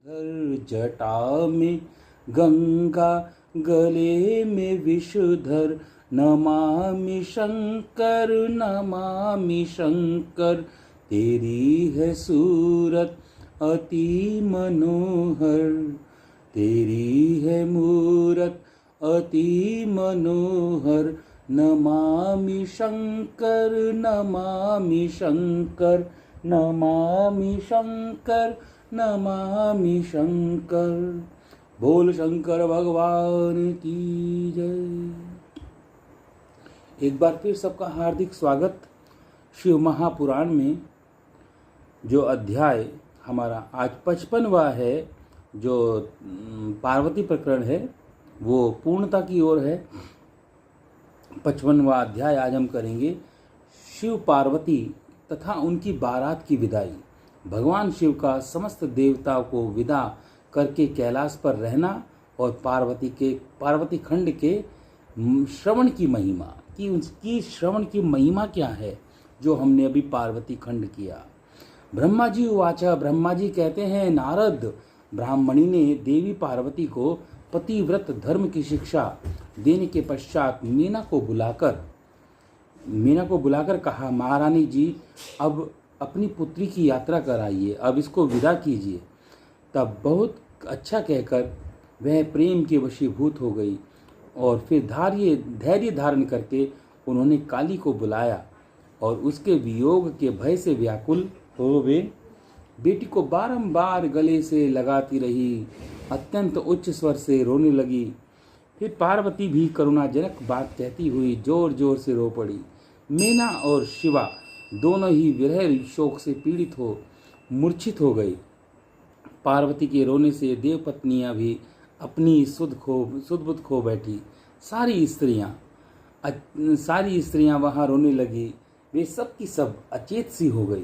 धर जटा में गंगा गले में विषधर, नमामि शंकर तेरी है सूरत अति मनोहर, तेरी है मूरत अति मनोहर। नमामि शंकर नमामि शंकर नमामि शंकर नमामि शंकर। बोल शंकर भगवान की जय। एक बार फिर सबका हार्दिक स्वागत। शिव महापुराण में जो अध्याय हमारा आज 55वां है, जो पार्वती प्रकरण है, वो पूर्णता की ओर है। 55वां अध्याय आज हम करेंगे। शिव पार्वती तथा उनकी बारात की विदाई। भगवान शिव का समस्त देवताओं को विदा करके कैलाश पर रहना और पार्वती खंड के श्रवण की महिमा कि उसकी श्रवण की महिमा क्या है, जो हमने अभी पार्वती खंड किया। ब्रह्मा जी उवाचा, ब्रह्मा जी कहते हैं, नारद ब्राह्मणी ने देवी पार्वती को पतिव्रत धर्म की शिक्षा देने के पश्चात मीना को बुलाकर कहा, महारानी जी अब अपनी पुत्री की यात्रा कराइए, अब इसको विदा कीजिए। तब बहुत अच्छा कहकर वह प्रेम के वशीभूत हो गई और फिर धैर्य धारण करके उन्होंने काली को बुलाया और उसके वियोग के भय से व्याकुल हो वे बेटी को बारंबार गले से लगाती रही, अत्यंत उच्च स्वर से रोने लगी। फिर पार्वती भी करुणाजनक बात कहती हुई जोर जोर से रो पड़ी। मीना और शिवा दोनों ही विरह शोक से पीड़ित हो मूर्छित हो गई। पार्वती के रोने से देवपत्नियां भी अपनी सुध बुध खो बैठी। सारी स्त्रियां वहां रोने लगी। वे सब की सब अचेत सी हो गई।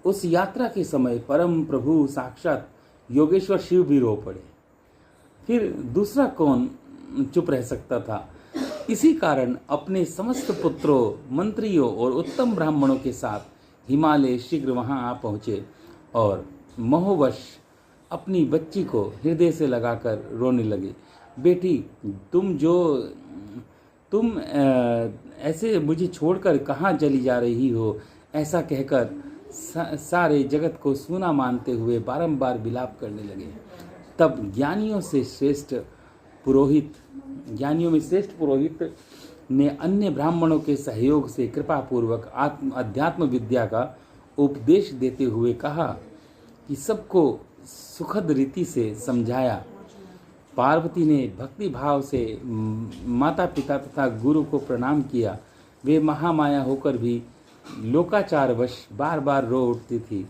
उस यात्रा के समय परम प्रभु साक्षात योगेश्वर शिव भी रो पड़े। फिर दूसरा कौन चुप रह सकता था। इसी कारण अपने समस्त पुत्रों, मंत्रियों और उत्तम ब्राह्मणों के साथ हिमालय शीघ्र वहां आ पहुंचे और मोहवश अपनी बच्ची को हृदय से लगाकर रोने लगे। बेटी, तुम ऐसे मुझे छोड़कर कहाँ चली जा रही हो, ऐसा कहकर सारे जगत को सूना मानते हुए बारंबार विलाप करने लगे। तब ज्ञानियों में श्रेष्ठ पुरोहित ने अन्य ब्राह्मणों के सहयोग से कृपा पूर्वक अध्यात्म विद्या का उपदेश देते हुए कहा कि सबको सुखद रीति से समझाया। पार्वती ने भक्ति भाव से माता पिता तथा गुरु को प्रणाम किया। वे महामाया होकर भी लोकाचारवश बार बार रो उठती थी।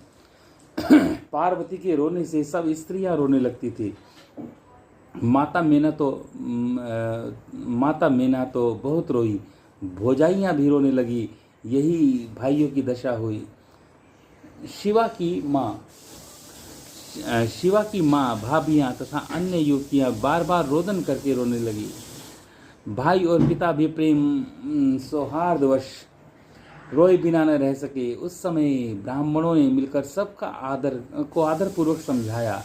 पार्वती के रोने से सब स्त्रियां रोने लगती थी। माता मेना तो बहुत रोई, भौजाइयां भी रोने लगी। यही भाइयों की दशा हुई। शिवा की माँ, भाभियां तथा अन्य युवतियां बार बार रोदन करके रोने लगी। भाई और पिता भी प्रेम सौहार्दवश रोए बिना न रह सके। उस समय ब्राह्मणों ने मिलकर सबका आदरपूर्वक समझाया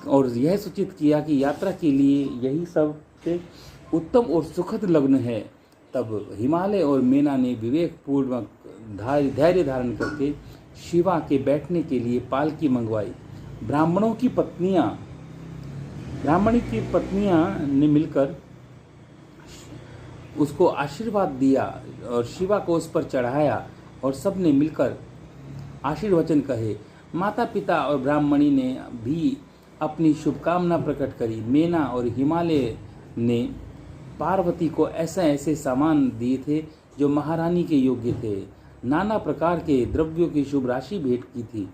और यह सूचित किया कि यात्रा के लिए यही सबसे उत्तम और सुखद लग्न है। तब हिमालय और मेना ने विवेक पूर्वक धैर्य धारण करके शिवा के बैठने के लिए पालकी मंगवाई। ब्राह्मणी की पत्नियां ने मिलकर उसको आशीर्वाद दिया और शिवा को उस पर चढ़ाया और सब ने मिलकर आशीर्वचन कहे। माता पिता और ब्राह्मणी ने भी अपनी शुभकामना प्रकट करी। मेना और हिमालय ने पार्वती को ऐसे सामान दिए थे जो महारानी के योग्य थे। नाना प्रकार के द्रव्यों की शुभ राशि भेंट की थी,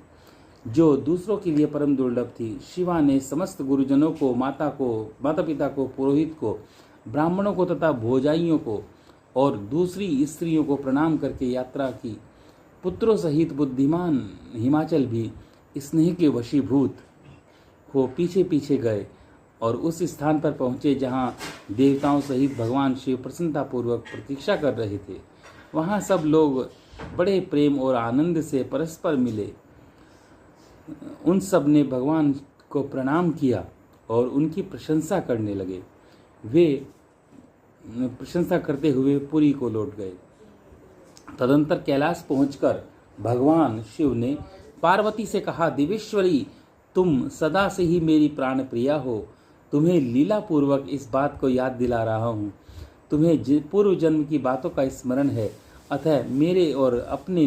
जो दूसरों के लिए परम दुर्लभ थी। शिवा ने समस्त गुरुजनों को, माता पिता को, पुरोहित को, ब्राह्मणों को तथा भौजाइयों को और दूसरी स्त्रियों को प्रणाम करके यात्रा की। पुत्रों सहित बुद्धिमान हिमाचल भी स्नेह के वशीभूत हो पीछे पीछे गए और उस स्थान पर पहुँचे जहाँ देवताओं सहित भगवान शिव प्रसन्नतापूर्वक प्रतीक्षा कर रहे थे। वहाँ सब लोग बड़े प्रेम और आनंद से परस्पर मिले। उन सब ने भगवान को प्रणाम किया और उनकी प्रशंसा करने लगे। वे प्रशंसा करते हुए पुरी को लौट गए। तदंतर कैलाश पहुंचकर भगवान शिव ने पार्वती से कहा, देवेश्वरी, तुम सदा से ही मेरी प्राण प्रिया हो। तुम्हें लीला पूर्वक इस बात को याद दिला रहा हूँ। तुम्हें पूर्व जन्म की बातों का स्मरण है, अतः मेरे अपने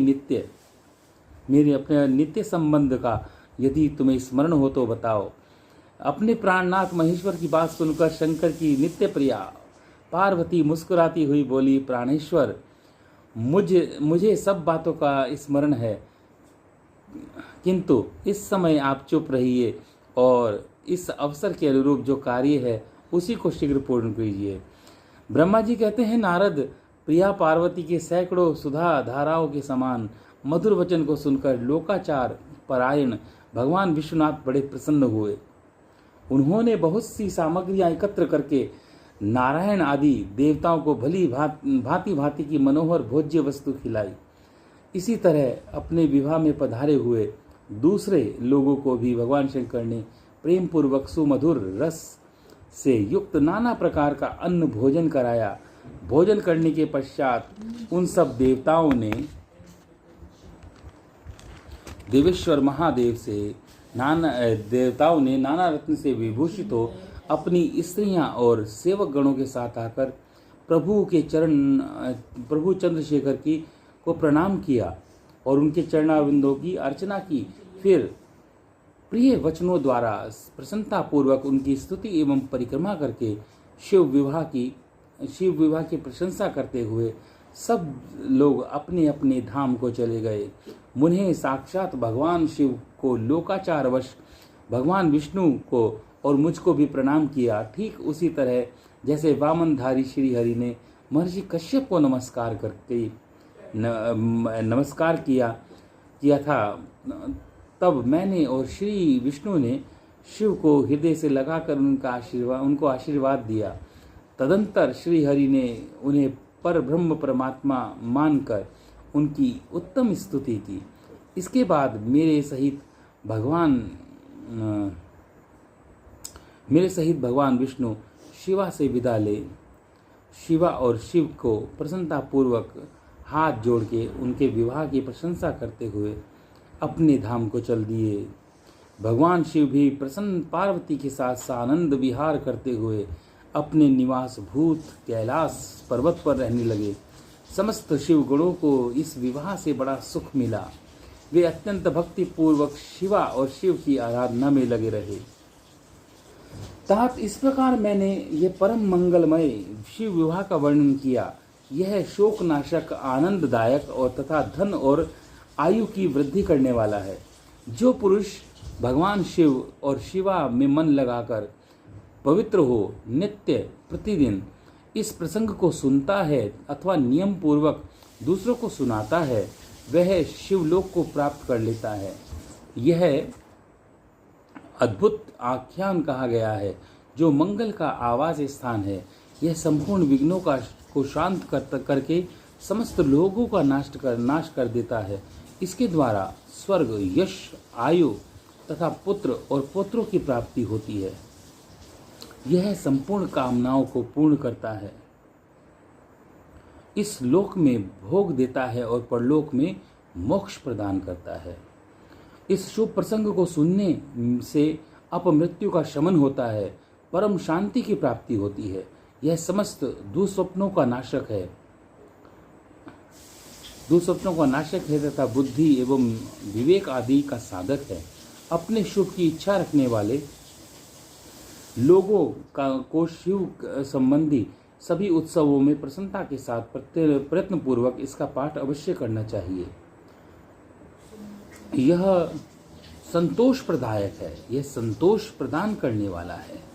नित्य संबंध का यदि तुम्हें स्मरण हो तो बताओ। अपने प्राणनाथ महेश्वर की बात सुनकर शंकर की नित्य प्रिया पार्वती मुस्कुराती हुई बोली, प्राणेश्वर, मुझे सब बातों का स्मरण है, किंतु इस समय आप चुप रहिए और इस अवसर के अनुरूप जो कार्य है उसी को शीघ्र पूर्ण कीजिए। ब्रह्मा जी कहते हैं, नारद, प्रिया पार्वती के सैकड़ों सुधा धाराओं के समान मधुर वचन को सुनकर लोकाचार परायण भगवान विश्वनाथ बड़े प्रसन्न हुए। उन्होंने बहुत सी सामग्रियां एकत्र करके नारायण आदि देवताओं को भली भांति भांति की मनोहर भोज्य वस्तु खिलाई। इसी तरह अपने विवाह में पधारे हुए दूसरे लोगों को भी भगवान शंकर ने प्रेम पूर्वक सुमधुर रस से युक्त नाना प्रकार का अन्न भोजन कराया। भोजन करने के पश्चात उन सब देवेश्वर महादेव से देवताओं ने नाना रत्न से विभूषित हो अपनी स्त्रियां और सेवक गणों के साथ आकर प्रभु चंद्रशेखर को प्रणाम किया और उनके चरणारविंदों की अर्चना की। फिर प्रिय वचनों द्वारा प्रसन्नता पूर्वक उनकी स्तुति एवं परिक्रमा करके शिव विवाह की प्रशंसा करते हुए सब लोग अपने अपने धाम को चले गए। मुन्हें साक्षात भगवान शिव को लोकाचारवश भगवान विष्णु को और मुझको भी प्रणाम किया। ठीक उसी तरह जैसे वामनधारी श्री हरि ने महर्षि कश्यप को नमस्कार किया था, तब मैंने और श्री विष्णु ने शिव को हृदय से लगाकर उनको आशीर्वाद दिया। तदंतर श्री हरि ने उन्हें पर ब्रह्म परमात्मा मानकर उनकी उत्तम स्तुति की। इसके बाद मेरे सहित भगवान विष्णु शिवा से विदा ले शिवा और शिव को प्रसन्नता पूर्वक हाथ जोड़ के उनके विवाह की प्रशंसा करते हुए अपने धाम को चल दिए। भगवान शिव भी प्रसन्न पार्वती के साथ सानंद विहार करते हुए अपने निवास भूत कैलाश पर्वत पर रहने लगे। समस्त शिव गणों को इस विवाह से बड़ा सुख मिला। वे अत्यंत भक्ति पूर्वक शिवा और शिव की आराधना में लगे रहे। तात इस प्रकार मैंने ये परम मंगलमय शिव विवाह का वर्णन किया। यह शोकनाशक, आनंददायक और तथा धन और आयु की वृद्धि करने वाला है। जो पुरुष भगवान शिव और शिवा में मन लगाकर पवित्र हो, नित्य प्रतिदिन इस प्रसंग को सुनता है अथवा नियम पूर्वक दूसरों को सुनाता है, वह शिवलोक को प्राप्त कर लेता है। यह अद्भुत आख्यान कहा गया है, जो मंगल का आवास स्थान है। यह संपूर्ण विघ्नों को शांत करके समस्त लोगों का नाश कर देता है। इसके द्वारा स्वर्ग, यश, आयु तथा पुत्र और पुत्रों की प्राप्ति होती है। यह संपूर्ण कामनाओं को पूर्ण करता है। इस लोक में भोग देता है और परलोक में मोक्ष प्रदान करता है। इस शुभ प्रसंग को सुनने से अपमृत्यु का शमन होता है, परम शांति की प्राप्ति होती है। यह समस्त दुस्वप्नों का नाशक है तथा बुद्धि एवं विवेक आदि का साधक है। अपने शुभ की इच्छा रखने वाले लोगों को शिव संबंधी सभी उत्सवों में प्रसन्नता के साथ प्रयत्न पूर्वक इसका पाठ अवश्य करना चाहिए। यह संतोष प्रदायक है, यह संतोष प्रदान करने वाला है।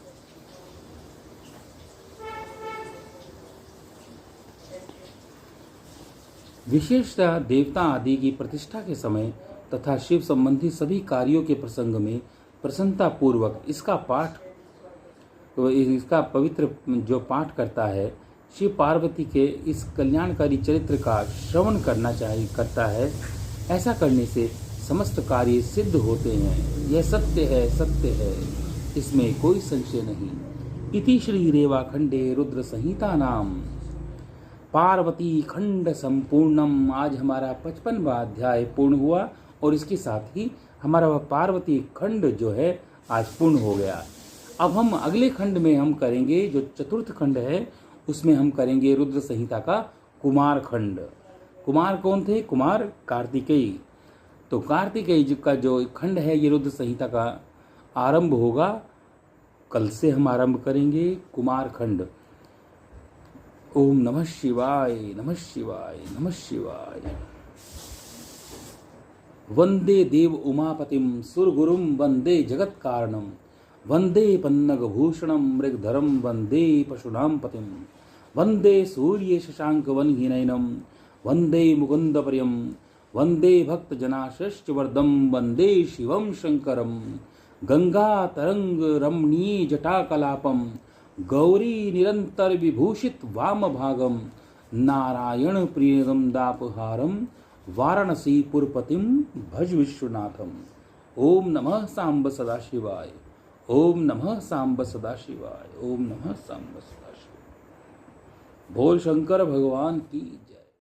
विशेषतः देवता आदि की प्रतिष्ठा के समय तथा शिव संबंधी सभी कार्यों के प्रसंग में प्रसन्नता पूर्वक इसका पवित्र जो पाठ करता है, शिव पार्वती के इस कल्याणकारी चरित्र का श्रवण करता है। ऐसा करने से समस्त कार्य सिद्ध होते हैं। यह सत्य है, सत्य है, इसमें कोई संशय नहीं। इति श्री रेवाखंडे रुद्र संहिता नाम पार्वती खंड संपूर्णम। आज हमारा 55वां अध्याय पूर्ण हुआ और इसके साथ ही हमारा वह पार्वती खंड जो है आज पूर्ण हो गया। अब हम अगले खंड में हम करेंगे, जो चतुर्थ खंड है उसमें हम करेंगे रुद्र संहिता का कुमार खंड। कुमार कौन थे? कुमार कार्तिकेय। तो कार्तिकेय जी का जो खंड है ये रुद्र संहिता का आरंभ होगा। कल से हम आरंभ करेंगे कुमार खंड। ओम नमः शिवाय, नमः शिवाय, नमः शिवाय। वंदे देव उमापतिम सुरगुरुम वंदे जगत कारणम वंदे पन्नगभूषणम मृगधरम वंदे पशूनां पतिम वंदे सूर्य शशांक वनहीनयनम वंदे मुकुंदप्रियम वंदे भक्तजनाश्रेष्ठवर्धम वंदे शिवम शंकरम गंगा तरंग रमणीय जटाकलापम गौरी निरंतर विभूषित वाम भागम नारायण प्रियदम दापहारम वाराणसी पुरपतिम भज विश्वनाथम। ओम नमः सांब सदाशिवाय, ओम नमः सांब सदाशिवाय, ओम नमः सांब सदाशिवाय। बोल शंकर भगवान की जय।